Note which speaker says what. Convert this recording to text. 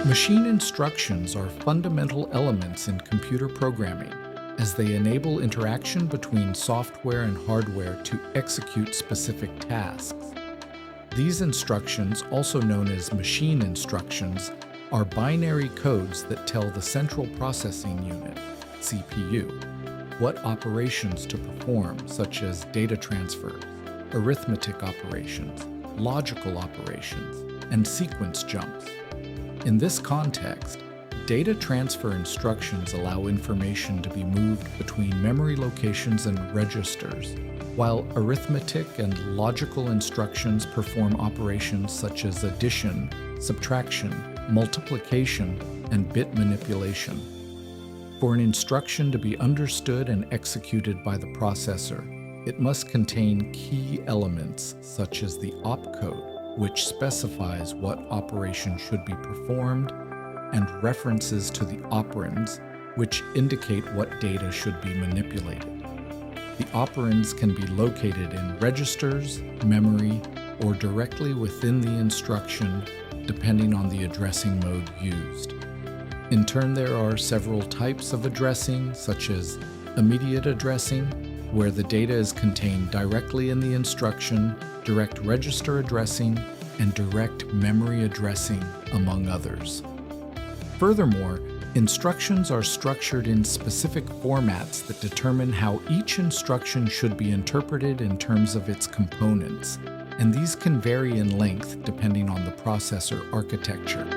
Speaker 1: Machine instructions are fundamental elements in computer programming, as they enable interaction between software and hardware to execute specific tasks. These instructions, also known as machine instructions, are binary codes that tell the central processing unit, CPU, what operations to perform, such as data transfer, arithmetic operations, logical operations, and sequence jumps. In this context, data transfer instructions allow information to be moved between memory locations and registers, while arithmetic and logical instructions perform operations such as addition, subtraction, multiplication, and bit manipulation. For an instruction to be understood and executed by the processor, it must contain key elements such as the opcode, which specifies what operation should be performed, and references to the operands, which indicate what data should be manipulated. The operands can be located in registers, memory, or directly within the instruction, depending on the addressing mode used. In turn, there are several types of addressing, such as immediate addressing, where the data is contained directly in the instruction, direct register addressing, and direct memory addressing, among others. Furthermore, instructions are structured in specific formats that determine how each instruction should be interpreted in terms of its components, and these can vary in length depending on the processor architecture.